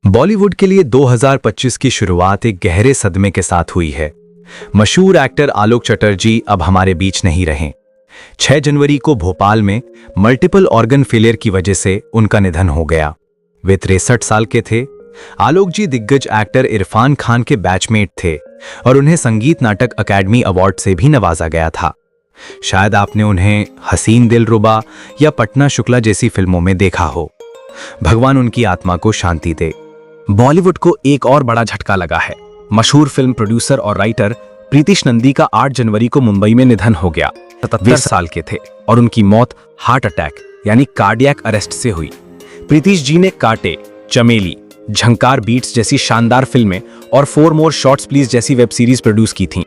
बॉलीवुड के लिए 2025 की शुरुआत एक गहरे सदमे के साथ हुई है। मशहूर एक्टर आलोक चटर्जी अब हमारे बीच नहीं रहे। 6 जनवरी को भोपाल में मल्टीपल ऑर्गन फेलियर की वजह से उनका निधन हो गया। वे 63 साल के थे। आलोक जी दिग्गज एक्टर इरफान खान के बैचमेट थे और उन्हें संगीत नाटक अकादमी अवार्ड से भी नवाजा गया था। शायद आपने उन्हें हसीन दिलरुबा या पटना शुक्ला जैसी फिल्मों में देखा हो। भगवान उनकी आत्मा को शांति दे। बॉलीवुड को एक और बड़ा झटका लगा है। मशहूर फिल्म प्रोड्यूसर और राइटर प्रीतिश नंदी का 8 जनवरी को मुंबई में निधन हो गया। 77 साल के थे और उनकी मौत हार्ट अटैक यानी कार्डियक अरेस्ट से हुई। प्रीतिश जी ने कांटे, चमेली, झंकार बीट्स जैसी शानदार फिल्में और 4 मोर शॉट्स प्लीज जैसी वेब सीरीज प्रोड्यूस की थीं।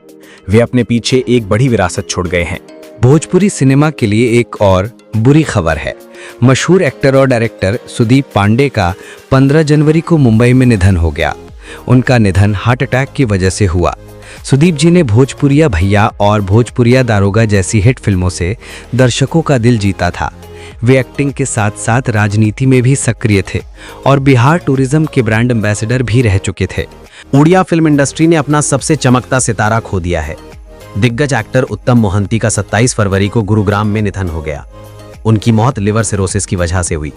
वे अपने पीछे एक बड़ी विरासत छोड़ गए हैं। भोजपुरी सिनेमा के लिए एक और बुरी खबर है। मशहूर एक्टर और डायरेक्टर सुदीप पांडे का 15 जनवरी को मुंबई में निधन हो गया। उनका निधन हार्ट अटैक की वजह से हुआ। सुदीप जी ने भोजपुरिया भैया और भोजपुरिया दारोगा जैसी हिट फिल्मों से दर्शकों का दिल जीता था। वे एक्टिंग के साथ साथ राजनीति में भी सक्रिय थे और बिहार टूरिज्म के ब्रांड एम्बेसडर भी रह चुके थे। उड़िया फिल्म इंडस्ट्री ने अपना सबसे चमकता सितारा खो दिया है। दिग्गज एक्टर उत्तम मोहंती का 27 फरवरी को गुरुग्राम में निधन हो गया। उनकी मौत लिवर सिरोसिस की वजह से हुई।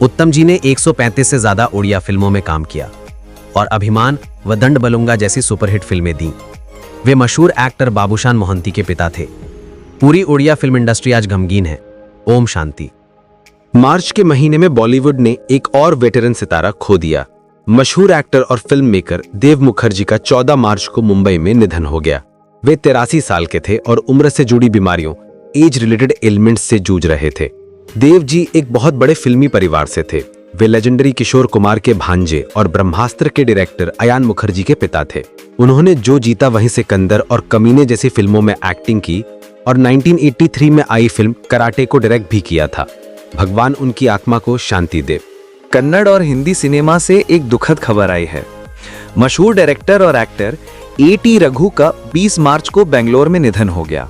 उत्तम जी ने 135 से ज्यादा उड़िया फिल्मों में काम किया और अभिमान व दंड बलुंगा जैसी सुपरहिट फिल्में दी। वे मशहूर एक्टर बाबूशान मोहंती के पिता थे। पूरी उड़िया फिल्म इंडस्ट्री आज गमगीन है। ओम शांति। मार्च के महीने में बॉलीवुड ने एक और वेटरन सितारा खो दिया। मशहूर एक्टर और फिल्म मेकर देव मुखर्जी का 14 मार्च को मुंबई में निधन हो गया। वे 83 साल के थे और उम्र से जुड़ी बीमारियों, एज रिलेटेड एलिमेंट्स से जूझ रहे थे। देव जी एक बहुत बड़े फिल्मी परिवार से थे। वे लेजेंडरी किशोर कुमार के भांजे और ब्रह्मास्त्र के डायरेक्टर अयान मुखर्जी के पिता थे। उन्होंने जो जीता वहीं सिकंदर और कमीने जैसी फिल्मों में एक्टिंग की और 1983 में आई फिल्म कराटे को डायरेक्ट भी किया था। भगवान उनकी आत्मा को शांति दे। कन्नड़ और हिंदी सिनेमा से एक दुखद खबर आई है। मशहूर डायरेक्टर और एक्टर A.T. रघु का 20 मार्च को बेंगलोर में निधन हो गया।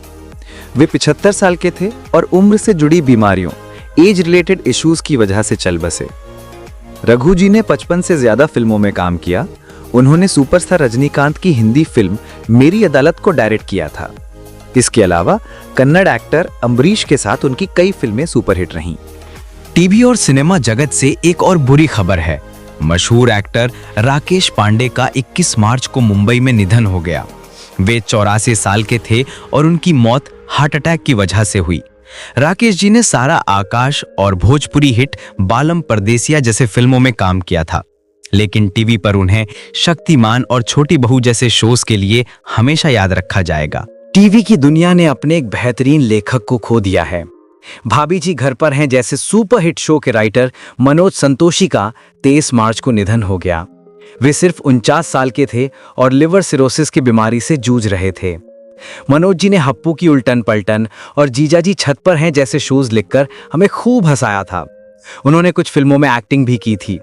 वे 75 साल के थे और उम्र से जुड़ी बीमारियों, एज रिलेटेड इश्यूज की वजह से चल बसे। रघु जी ने 55 से ज्यादा फिल्मों में काम किया। उन्होंने सुपरस्टार रजनीकांत की हिंदी फिल्म मेरी अदालत को डायरेक्ट किया था। इसके अलावा कन्नड़ एक्टर अम्बरीश के साथ उनकी कई फिल्में सुपरहिट रहीं। टीवी और सिनेमा जगत से एक और बुरी खबर है। मशहूर एक्टर राकेश पांडे का 21 मार्च को मुंबई में निधन हो गया। वे 84 साल के थे और उनकी मौत हार्ट अटैक की वजह से हुई। राकेश जी ने सारा आकाश और भोजपुरी हिट बालम परदेसिया जैसे फिल्मों में काम किया था, लेकिन टीवी पर उन्हें शक्तिमान और छोटी बहू जैसे शोज के लिए हमेशा याद रखा जाएगा। टीवी की दुनिया ने अपने एक बेहतरीन लेखक को खो दिया है। भाभी जी घर पर हैं जैसे सुपरहिट शो के राइटर मनोज संतोषी का 23 मार्च को निधन हो गया। वे सिर्फ 49 साल के थे और लिवर सिरोसिस की बीमारी से जूझ रहे थे। मनोज जी ने हप्पू की उल्टन पलटन और जीजाजी छत पर हैं जैसे शोज लिखकर हमें खूब हंसाया था। उन्होंने कुछ फिल्मों में एक्टिंग भी की थी।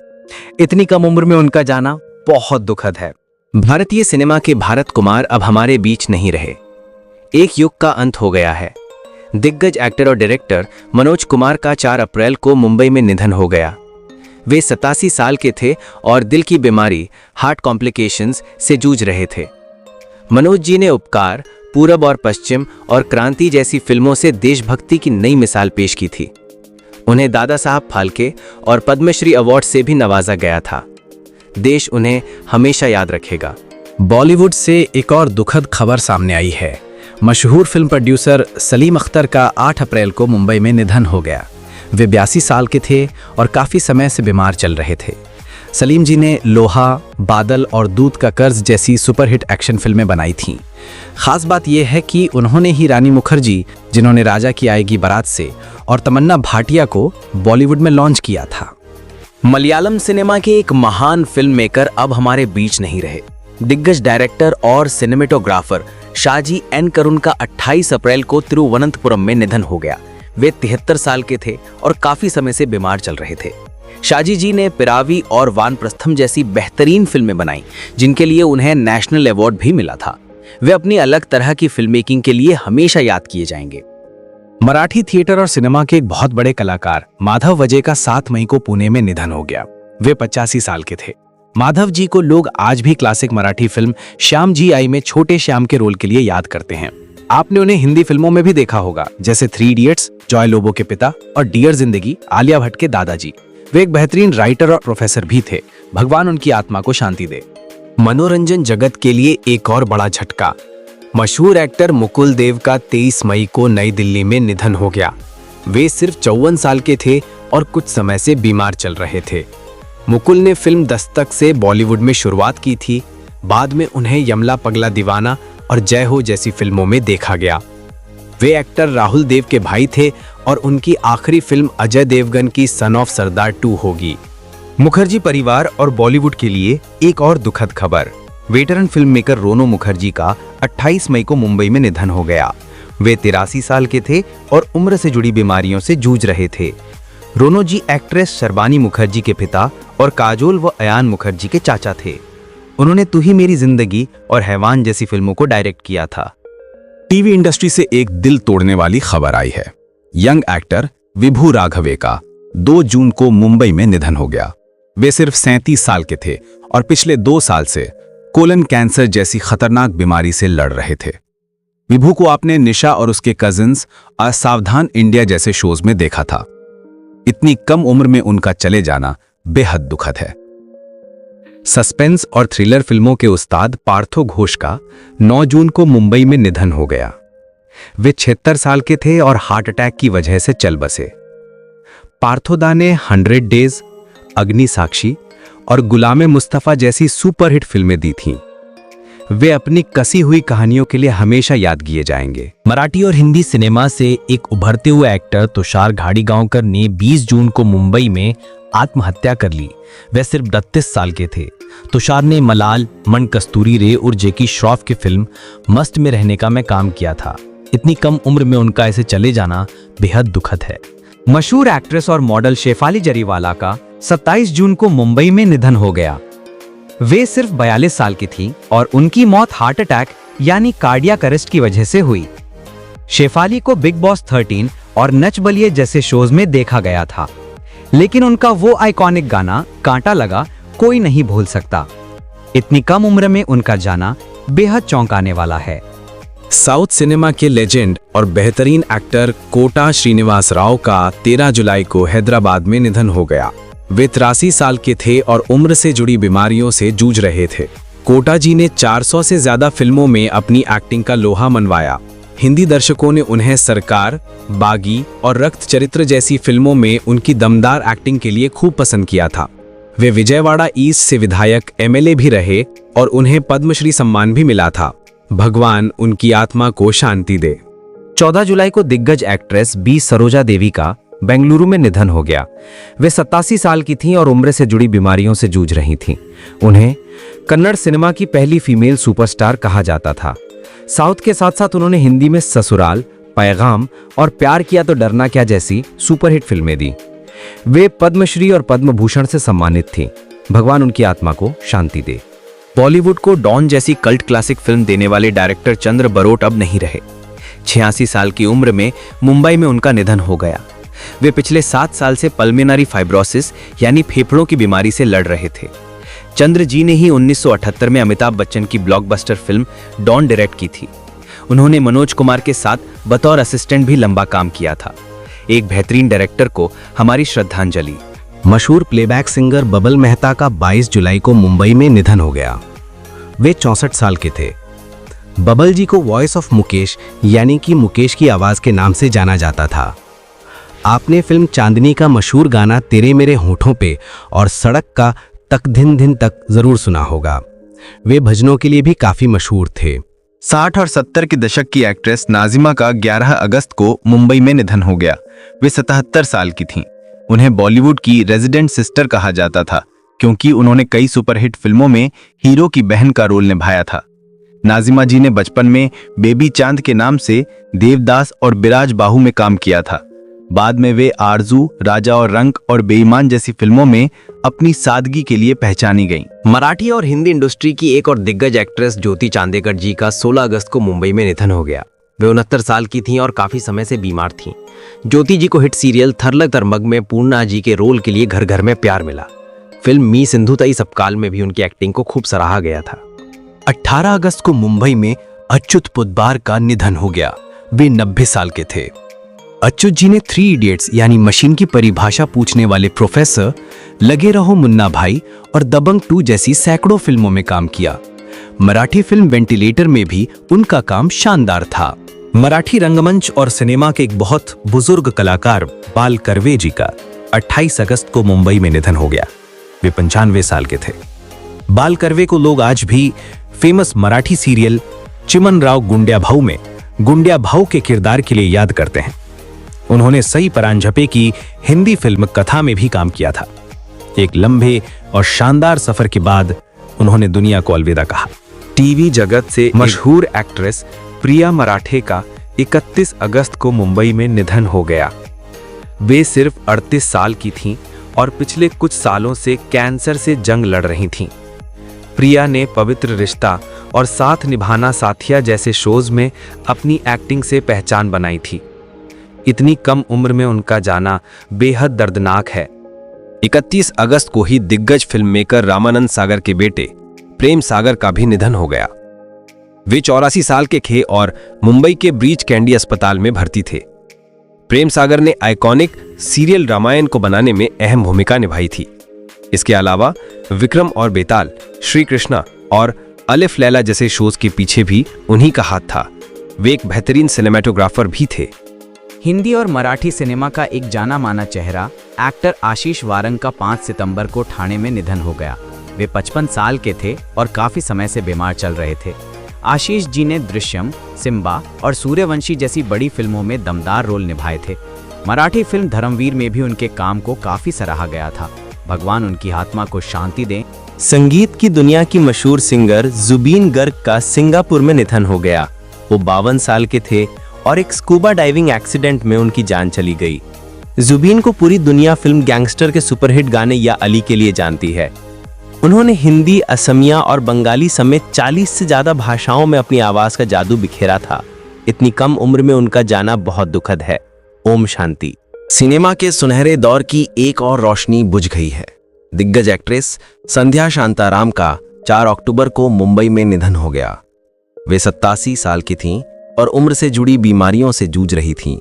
इतनी कम उम्र में उनका जाना बहुत दुखद है। भारतीय सिनेमा के भारत कुमार अब हमारे बीच नहीं रहे। एक युग का अंत हो गया है। दिग्गज एक्टर और डायरेक्टर मनोज कुमार का 4 अप्रैल को मुंबई में निधन हो गया। वे 87 साल के थे और दिल की बीमारी, हार्ट कॉम्प्लिकेशंस से जूझ रहे थे। मनोज जी ने उपकार, पूरब और पश्चिम और क्रांति जैसी फिल्मों से देशभक्ति की नई मिसाल पेश की थी। उन्हें दादा साहब फाल्के और पद्मश्री अवार्ड से भी नवाजा गया था। देश उन्हें हमेशा याद रखेगा। बॉलीवुड से एक और दुखद खबर सामने आई है। मशहूर फिल्म प्रोड्यूसर सलीम अख्तर का 8 अप्रैल को मुंबई में निधन हो गया। वे 82 साल के थे और काफ़ी समय से बीमार चल रहे थे। सलीम जी ने लोहा, बादल और दूध का कर्ज जैसी सुपरहिट एक्शन फिल्में बनाई थीं। खास बात यह है कि उन्होंने ही रानी मुखर्जी, जिन्होंने राजा की आएगी बारात से, और तमन्ना भाटिया को बॉलीवुड में लॉन्च किया था। मलयालम सिनेमा के एक महान फिल्म मेकर अब हमारे बीच नहीं रहे। दिग्गज डायरेक्टर और सिनेमेटोग्राफर शाजी एन करुण का 28 अप्रैल को तिरुवनंतपुरम में निधन हो गया। वे 73 साल के थे और काफी समय से बीमार चल रहे थे। शाजी जी ने पिरावी और वानप्रस्थम जैसी बेहतरीन फिल्में बनाई, जिनके लिए उन्हें नेशनल अवार्ड भी मिला था। वे अपनी अलग तरह की फिल्म मेकिंग के लिए हमेशा याद किए जाएंगे। मराठी थिएटर और सिनेमा के एक बहुत बड़े कलाकार माधव वजे का 7 मई को पुणे में निधन हो गया। वे 85 साल के थे। माधव जी को लोग आज भी क्लासिक मराठी फिल्म श्याम जी आई में छोटे श्याम के रोल के लिए याद करते हैं। आपने उन्हें हिंदी फिल्मों में भी देखा होगा, जैसे 3 इडियट्स, जॉय लोबो के पिता और डियर जिंदगी, आलिया भट्ट के दादाजी। वे एक बेहतरीन राइटर और प्रोफेसर भी थे। भगवान उनकी आत्मा को शांति दे। मनोरंजन जगत के लिए एक और बड़ा झटका। मशहूर एक्टर मुकुल देव का 23 मई को नई दिल्ली में निधन हो गया। वे सिर्फ 54 साल के थे और कुछ समय से बीमार चल रहे थे। मुकुल ने फिल्म दस्तक से बॉलीवुड में शुरुआत की थी। बाद में उन्हें यमला पगला दीवाना और जय हो जैसी फिल्मों में देखा गया। वे एक्टर राहुल देव के भाई थे और उनकी आखिरी फिल्म अजय देवगन की सन ऑफ सरदार 2 होगी। मुखर्जी परिवार और बॉलीवुड के लिए एक और दुखद खबर। वेटरन फिल्म मेकर रोनो मुखर्जी का 28 मई को मुंबई में निधन हो गया। वे 83 साल के थे और उम्र से जुड़ी बीमारियों से जूझ रहे थे। रोनो जी एक्ट्रेस शर्बानी मुखर्जी के पिता और काजोल व अयान मुखर्जी के चाचा थे। उन्होंने तू ही मेरी जिंदगी और हैवान जैसी फिल्मों को डायरेक्ट किया था। टीवी इंडस्ट्री से एक दिल तोड़ने वाली खबर आई है। यंग एक्टर विभू राघवे का 2 जून को मुंबई में निधन हो गया। वे सिर्फ 37 साल के थे और पिछले 2 साल से कोलन कैंसर जैसी खतरनाक बीमारी से लड़ रहे थे। विभू को आपने निशा और उसके कजिन्स असावधान इंडिया जैसे शोज में देखा था। इतनी कम उम्र में उनका चले जाना बेहद दुखद है। सस्पेंस और थ्रिलर फिल्मों के उस्ताद पार्थो घोष का 9 जून को मुंबई में निधन हो गया। वे 76 साल के थे और हार्ट अटैक की वजह से चल बसे। पार्थोदा ने 100 डेज, अग्नि साक्षी और गुलामे मुस्तफा जैसी सुपरहिट फिल्में दी थीं। वे अपनी कसी हुई कहानियों के लिए हमेशा याद किए जाएंगे। मराठी और हिंदी सिनेमा से एक उभरते हुए एक्टर तुषार घाड़ीगांवकर ने 20 जून को मुंबई में आत्महत्या कर ली। वह सिर्फ 32 साल के थे। तुषार ने मलाल, मन कस्तूरी रे और जैकी श्रॉफ की फिल्म मस्त में रहने का मैं काम किया था। इतनी कम उम्र में उनका ऐसे चले जाना बेहद दुखद है। मशहूर एक्ट्रेस और मॉडल शेफाली जरीवाला का 27 जून को मुंबई में निधन हो गया। वे सिर्फ 42 साल की थीं और उनकी मौत हार्ट अटैक यानी कार्डियक अरेस्ट की वजह से हुई। शेफाली को बिग बॉस 13 और नच बलिए जैसे शोज में देखा गया था, लेकिन उनका वो आइकॉनिक गाना कांटा लगा कोई नहीं भूल सकता। इतनी कम उम्र में उनका जाना बेहद चौंकाने वाला है। साउथ सिनेमा के लेजेंड और बेहतरीन एक्टर कोटा श्रीनिवास राव का 13 जुलाई को हैदराबाद में निधन हो गया। वे 83 साल के थे और उम्र से जुड़ी बीमारियों से जूझ रहे थे। कोटा जी ने 400 से ज्यादा फिल्मों में अपनी एक्टिंग का लोहा मनवाया। हिंदी दर्शकों ने उन्हें सरकार, बागी और रक्त चरित्र जैसी फिल्मों में उनकी दमदार एक्टिंग के लिए खूब पसंद किया था। वे विजयवाड़ा ईस्ट से विधायक MLA भी रहे और उन्हें पद्मश्री सम्मान भी मिला था। भगवान उनकी आत्मा को शांति दे। 14 जुलाई को दिग्गज एक्ट्रेस बी सरोजा देवी का बेंगलुरु में निधन हो गया। वे 87 साल की थीं और उम्र से जुड़ी बीमारियों से जूझ रही थीं। उन्हें कन्नड़ सिनेमा की पहली फीमेल सुपरस्टार कहा जाता था। साउथ के साथ साथ उन्होंने हिंदी में ससुराल, पैगाम और प्यार किया तो डरना क्या जैसी सुपरहिट फिल्में दी। वे पद्मश्री और पद्म भूषण से सम्मानित थीं। भगवान उनकी आत्मा को शांति दे। बॉलीवुड को डॉन जैसी कल्ट क्लासिक फिल्म देने वाले डायरेक्टर चंद्र बरोट अब नहीं रहे। 86 साल की उम्र में मुंबई में उनका निधन हो गया। वे पिछले 7 साल से पल्मोनरी फाइब्रोसिस यानी फेफड़ों की बीमारी से लड़ रहे थे। चंद्र जी ने ही 1978 में अमिताभ बच्चन की ब्लॉकबस्टर फिल्म डॉन डायरेक्ट की थी। उन्होंने मनोज कुमार के साथ बतौर असिस्टेंट भी लंबा काम किया था। एक बेहतरीन डायरेक्टर को हमारी श्रद्धांजलि। मशहूर प्लेबैक सिंगर बबल मेहता का 22 जुलाई को मुंबई में निधन हो गया। वे 64 साल के थे। बबल जी को वॉइस ऑफ मुकेश यानी कि मुकेश की आवाज के नाम से जाना जाता था। आपने फिल्म चांदनी का मशहूर गाना तेरे मेरे होठों पे और सड़क का तक धिन धिन तक जरूर सुना होगा। वे भजनों के लिए भी काफी मशहूर थे। 60 और 70 के दशक की एक्ट्रेस नाजिमा का 11 अगस्त को मुंबई में निधन हो गया। वे 77 साल की थीं। उन्हें बॉलीवुड की रेजिडेंट सिस्टर कहा जाता था क्योंकि उन्होंने कई सुपरहिट फिल्मों में हीरो की बहन का रोल निभाया था। नाजिमा जी ने बचपन में बेबी चांद के नाम से देवदास और बिराज बाहू में काम किया था। बाद में वे आरजू, राजा और रंक और बेईमान जैसी फिल्मों में अपनी सादगी के लिए पहचानी गईं। मराठी और हिंदी इंडस्ट्री की एक और दिग्गज एक्ट्रेस ज्योति चांदेकर जी का 16 अगस्त को मुंबई में निधन हो गया। वे 69 साल की थीं और काफी समय से बीमार थीं। ज्योति जी को हिट सीरियल थरलग तरमग में पूर्णा जी के रोल के लिए घर घर में प्यार मिला। फिल्म मी सिंधु तई सबकाल में भी उनकी एक्टिंग को खूब सराहा गया था। 18 अगस्त को मुंबई में अच्युत पुद्बार का निधन हो गया। वे 90 साल के थे। अच्युत जी ने 3 इडियट्स यानी मशीन की परिभाषा पूछने वाले प्रोफेसर, लगे रहो मुन्ना भाई और दबंग 2 जैसी सैकड़ों फिल्मों में काम किया। मराठी फिल्म वेंटिलेटर में भी उनका काम शानदार था। मराठी रंगमंच और सिनेमा के एक बहुत बुजुर्ग कलाकार बाल कर्वे जी का 28 अगस्त को मुंबई में निधन हो गया। वे 95 साल के थे। बाल कर्वे को लोग आज भी फेमस मराठी सीरियल चिमनराव गुंड्या भाऊ में गुंड्या भाऊ के किरदार के लिए याद करते हैं। उन्होंने सई परांझपे की हिंदी फिल्म कथा में भी काम किया था। एक लंबे और शानदार सफर के बाद उन्होंने दुनिया को अलविदा कहा। टीवी जगत से मशहूर एक्ट्रेस प्रिया मराठे का 31 अगस्त को मुंबई में निधन हो गया। वे सिर्फ 38 साल की थीं और पिछले कुछ सालों से कैंसर से जंग लड़ रही थीं। प्रिया ने पवित्र रिश्ता और साथ निभाना साथिया जैसे शोज में अपनी एक्टिंग से पहचान बनाई थी। इतनी कम उम्र में उनका जाना बेहद दर्दनाक है। 31 अगस्त को ही दिग्गज फिल्ममेकर रामानंद सागर के बेटे प्रेम सागर का भी निधन हो गया। वे 84 साल के थे और मुंबई के ब्रीच कैंडी अस्पताल में भर्ती थे। प्रेम सागर ने आइकॉनिक सीरियल रामायण को बनाने में अहम भूमिका निभाई थी। इसके अलावा विक्रम और बेताल, श्री कृष्णा और अलिफ लैला जैसे शोज के पीछे भी उन्हीं का हाथ था। वे एक बेहतरीन सिनेमेटोग्राफर भी थे। हिंदी और मराठी सिनेमा का एक जाना माना चेहरा एक्टर आशीष वारंग का 5 सितंबर को ठाणे में निधन हो गया। वे 55 साल के थे और काफी समय से बीमार चल रहे थे। आशीष जी ने दृश्यम, सिम्बा और सूर्यवंशी जैसी बड़ी फिल्मों में दमदार रोल निभाए थे। मराठी फिल्म धर्मवीर में भी उनके काम को काफी सराहा गया था। भगवान उनकी आत्मा को शांति दें। संगीत की दुनिया की मशहूर सिंगर जुबीन गर्ग का सिंगापुर में निधन हो गया। वो 52 साल के थे और एक स्कूबा डाइविंग एक्सीडेंट में उनकी जान चली गई। जुबीन को पूरी दुनिया फिल्म गैंगस्टर के सुपरहिट गाने या अली के लिए जानती है। उन्होंने हिंदी, असमिया और बंगाली समेत 40 से ज्यादा भाषाओं में अपनी आवाज का जादू बिखेरा था। इतनी कम उम्र में उनका जाना बहुत दुखद है। ओम शांति। सिनेमा के सुनहरे दौर की एक और रोशनी बुझ गई है। दिग्गज एक्ट्रेस संध्या शांताराम का 4 अक्टूबर को मुंबई में निधन हो गया। वे 87 साल की थीं और उम्र से जुड़ी बीमारियों से जूझ रही थीं।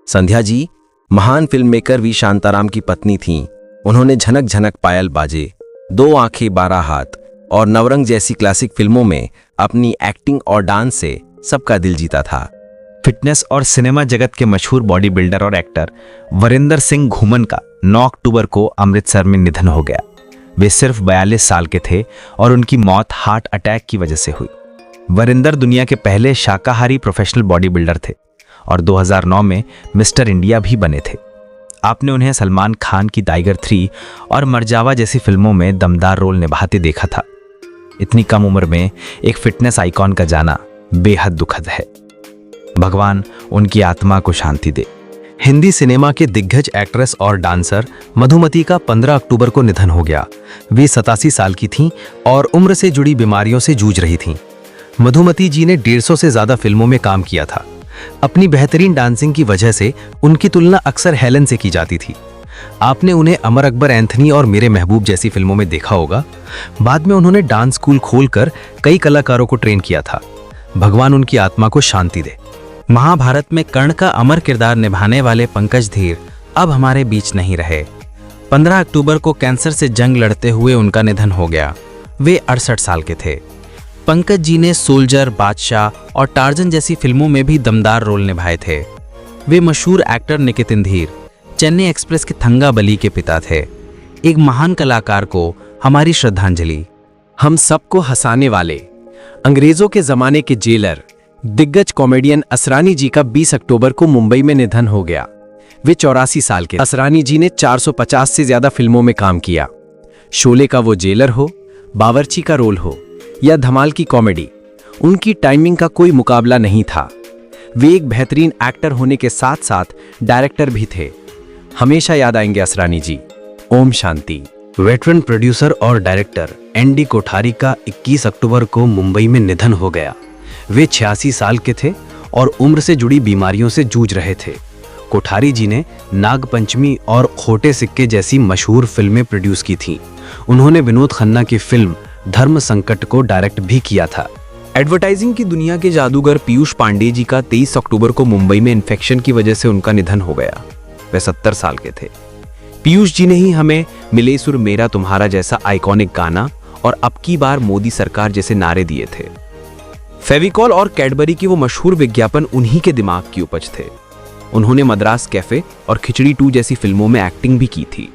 संध्या जी महान फिल्ममेकर वी शांताराम की पत्नी थीं। उन्होंने झनक झनक पायल बाजे, 2 आंखें 12 हाथ और नवरंग जैसी क्लासिक फिल्मों में अपनी एक्टिंग और डांस से सबका दिल जीता था। फिटनेस और सिनेमा जगत के मशहूर बॉडी बिल्डर और एक्टर वरिंदर सिंह घूमन का 9 अक्टूबर को अमृतसर में निधन हो गया। वे सिर्फ 42 साल के थे और उनकी मौत हार्ट अटैक की वजह से हुई। वरिंदर दुनिया के पहले शाकाहारी प्रोफेशनल बॉडी बिल्डर थे और 2009 में मिस्टर इंडिया भी बने थे। आपने उन्हें सलमान खान की टाइगर 3 और मरजावा जैसी फिल्मों में दमदार रोल निभाते देखा था। इतनी कम उम्र में एक फिटनेस आइकॉन का जाना बेहद दुखद है। भगवान उनकी आत्मा को शांति दे। हिंदी सिनेमा के दिग्गज एक्ट्रेस और डांसर मधुमती का 15 अक्टूबर को निधन हो गया। वे 87 साल की थीं और उम्र से जुड़ी बीमारियों से जूझ रही थीं। मधुमती जी ने 150 से ज्यादा फिल्मों में काम किया था। अपनी बेहतरीन डांसिंग की वजह से उनकी तुलना अक्सर हेलन से की जाती थी। आपने उन्हें अमर अकबर एंथनी और मेरे महबूब जैसी फिल्मों में देखा होगा। बाद में उन्होंने डांस स्कूल खोलकर कई कलाकारों को ट्रेन किया था। भगवान उनकी आत्मा को शांति दे। महाभारत में कर्ण का अमर किरदार निभाने वाले पंकज धीर अब हमारे बीच नहीं रहे। 15 अक्टूबर को कैंसर से जंग लड़ते हुए उनका निधन हो गया। वे 68 साल के थे। पंकज जी ने सोल्जर, बादशाह और टार्जन जैसी फिल्मों में भी दमदार रोल निभाए थे। वे मशहूर एक्टर निकेतन धीर, चेन्नई एक्सप्रेस के थंगा बली के पिता थे। एक महान कलाकार को हमारी श्रद्धांजलि। हम सबको हंसाने वाले अंग्रेजों के जमाने के जेलर दिग्गज कॉमेडियन असरानी जी का 20 अक्टूबर को मुंबई में निधन हो गया। वे 84 साल के। असरानी जी ने 450 से ज्यादा फिल्मों में काम किया। शोले का वो जेलर हो, बावर्ची का रोल हो या धमाल की कॉमेडी, उनकी टाइमिंग का कोई मुकाबला नहीं था। वे एक बेहतरीन एक्टर होने के साथ साथ डायरेक्टर भी थे। हमेशा याद आएंगे असरानी जी। ओम शांति। वेटरन प्रोड्यूसर और डायरेक्टर एनडी कोठारी का 21 अक्टूबर को मुंबई में निधन हो गया। वे 86 साल के थे और उम्र से जुड़ी बीमारियों से जूझ रहे थे। कोठारी जी ने नागपंचमी और खोटे सिक्के जैसी मशहूर फिल्में प्रोड्यूस की थीं। उन्होंने विनोद खन्ना की फिल्म धर्म संकट को डायरेक्ट भी किया था। एडवर्टाइजिंग की दुनिया के जादूगर पीयूष पांडे जी का 23 अक्टूबर को मुंबई में इन्फेक्शन की वजह से उनका निधन हो गया। वे 70 साल के थे। पीयूष जी ने ही हमें मिले सुर मेरा तुम्हारा जैसा आइकॉनिक गाना और अब की बार मोदी सरकार जैसे नारे दिए थे। फेविकॉल और कैडबरी की वो मशहूर विज्ञापन उन्हीं के दिमाग की उपज थे। उन्होंने मद्रास कैफे और खिचड़ी 2 जैसी फिल्मों में एक्टिंग भी की थी।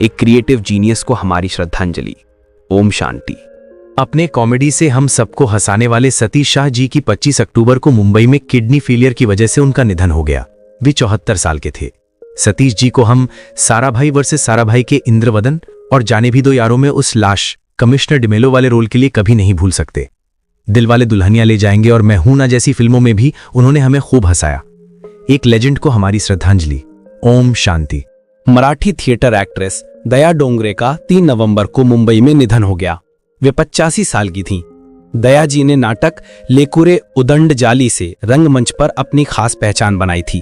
एक क्रिएटिव जीनियस को हमारी श्रद्धांजलि। ओम शांति। अपने कॉमेडी से हम सबको हंसाने वाले सतीश शाह जी की 25 अक्टूबर को मुंबई में किडनी फेलियर की वजह से उनका निधन हो गया। वे 74 साल के थे। सतीश जी को हम साराभाई वर्सेस साराभाई के इंद्रवदन और जाने भी दो यारों में उस लाश कमिश्नर डिमेलो वाले रोल के लिए कभी नहीं भूल सकते। दिलवाले दुल्हनिया ले जाएंगे और मैं हूं ना जैसी फिल्मों में भी उन्होंने हमें खूब हंसाया। एक लेजेंड को हमारी श्रद्धांजलि। ओम शांति। मराठी थिएटर एक्ट्रेस दया डोंगरे का 3 नवंबर को मुंबई में निधन हो गया। वे 85 साल की थीं। दया जी ने नाटक लेकुरे उदंड जाली से रंगमंच पर अपनी खास पहचान बनाई थी।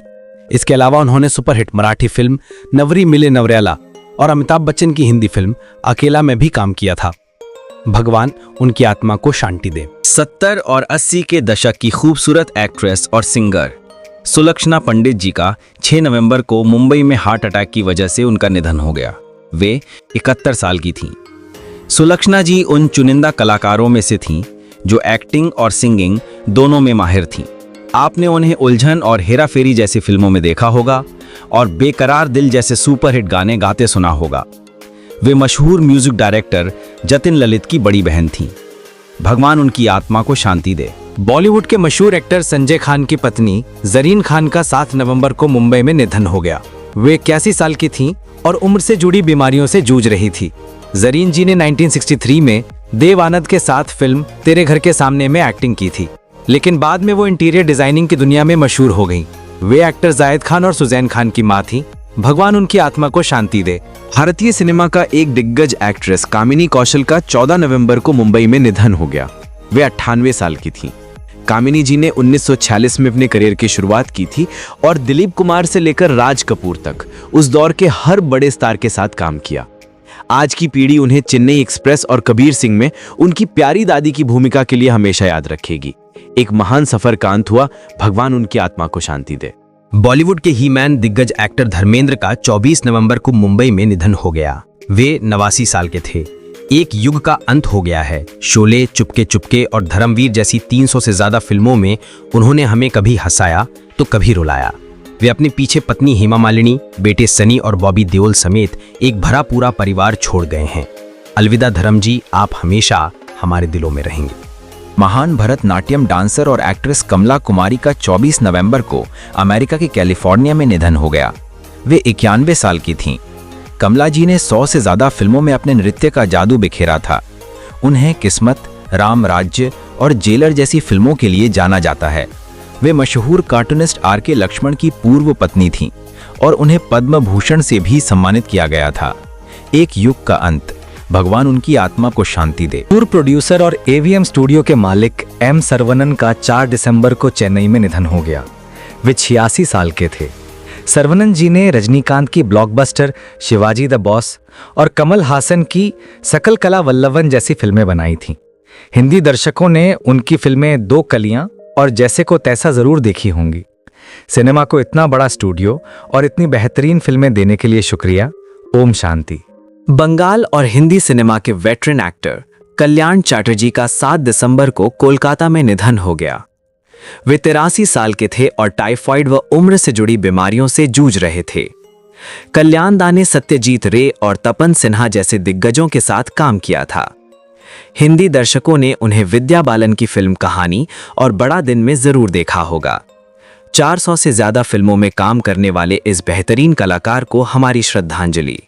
इसके अलावा उन्होंने सुपरहिट मराठी फिल्म नवरी मिले नवऱ्याला और अमिताभ बच्चन की हिंदी फिल्म अकेला में भी काम किया था। भगवान उनकी आत्मा को शांति दे। 70 और 80 के दशक की खूबसूरत एक्ट्रेस और सिंगर सुलक्षणा पंडित जी का 6 नवंबर को मुंबई में हार्ट अटैक की वजह से उनका निधन हो गया। वे 71 साल की थीं। सुलक्षणा जी उन चुनिंदा कलाकारों में से थीं जो एक्टिंग और सिंगिंग दोनों में माहिर थीं। आपने उन्हें उलझन और हेरा फेरी जैसी फिल्मों में देखा होगा और बेकरार दिल जैसे सुपरहिट गाने गाते सुना होगा। वे मशहूर म्यूजिक डायरेक्टर जतिन ललित की बड़ी बहन थीं। भगवान उनकी आत्मा को शांति दे। बॉलीवुड के मशहूर एक्टर संजय खान की पत्नी जरीन खान का 7 नवंबर को मुंबई में निधन हो गया। वे 81 साल की थीं और उम्र से जुड़ी बीमारियों से जूझ रही थी। जरीन जी ने 1963 में देव आनंद के साथ फिल्म तेरे घर के सामने में एक्टिंग की थी, लेकिन बाद में वो इंटीरियर डिजाइनिंग की दुनिया में मशहूर हो गईं। वे एक्टर जायद खान और सुजैन खान की मां थीं। भगवान उनकी आत्मा को शांति दे। भारतीय सिनेमा का एक दिग्गज एक्ट्रेस कामिनी कौशल का 14 नवंबर को मुंबई में निधन हो गया। वे 98 साल की थीं। कामिनी जी ने 1946 में अपने करियर की शुरुआत की थी और दिलीप कुमार से लेकर राज कपूर तक उस दौर के हर बड़े स्टार के साथ काम किया। आज की पीढ़ी उन्हें चेन्नई एक्सप्रेस और कबीर सिंह में उनकी प्यारी दादी की भूमिका के लिए हमेशा याद रखेगी। एक महान सफर का अंत हुआ। भगवान उनकी आत्मा को शांति दे। बॉलीवुड के ही मैन दिग्गज एक्टर धर्मेंद्र का 24 नवंबर को मुंबई में निधन हो गया। वे 89 साल के थे। एक युग का अंत हो गया है। शोले, चुपके चुपके और धर्मवीर जैसी 300 से ज्यादा फिल्मों में उन्होंने हमें कभी हंसाया तो कभी रुलाया। वे अपने पीछे पत्नी हेमा मालिनी, बेटे सनी और बॉबी देओल समेत एक भरा पूरा परिवार छोड़ गए हैं। अलविदा धर्म जी, आप हमेशा हमारे दिलों में रहेंगे। महान भरतनाट्यम डांसर और एक्ट्रेस कमला कुमारी का 24 नवंबर को अमेरिका के कैलिफोर्निया में निधन हो गया। वे 91 साल की थीं। कमला जी ने 100 से ज्यादा फिल्मों में अपने नृत्य का जादू बिखेरा था। उन्हें किस्मत, राम राज्य और जेलर जैसी फिल्मों के लिए जाना जाता है। वे मशहूर कार्टूनिस्ट आर.के. लक्ष्मण की पूर्व पत्नी थीं और उन्हें पद्म भूषण से भी सम्मानित किया गया था। एक युग का अंत। भगवान उनकी आत्मा को शांति दे। पूर्व प्रोड्यूसर और एवीएम स्टूडियो के मालिक एम सरवनन का 4 दिसंबर को चेन्नई में निधन हो गया। वे 86 साल के थे। सरवनन जी ने रजनीकांत की ब्लॉकबस्टर शिवाजी द बॉस और कमल हासन की सकल कला वल्लवन जैसी फिल्में बनाई थीं। हिंदी दर्शकों ने उनकी फिल्में दो कलियां और जैसे को तैसा जरूर देखी होंगी। सिनेमा को इतना बड़ा स्टूडियो और इतनी बेहतरीन फिल्में देने के लिए शुक्रिया। ओम शांति। बंगाल और हिंदी सिनेमा के वेटरन एक्टर कल्याण चैटर्जी का 7 दिसंबर को कोलकाता में निधन हो गया। वे 83 साल के थे और टाइफाइड व उम्र से जुड़ी बीमारियों से जूझ रहे थे। कल्याण दा ने सत्यजीत रे और तपन सिन्हा जैसे दिग्गजों के साथ काम किया था। हिंदी दर्शकों ने उन्हें विद्या बालन की फिल्म कहानी और बड़ा दिन में जरूर देखा होगा। 400 से ज्यादा फिल्मों में काम करने वाले इस बेहतरीन कलाकार को हमारी श्रद्धांजलि।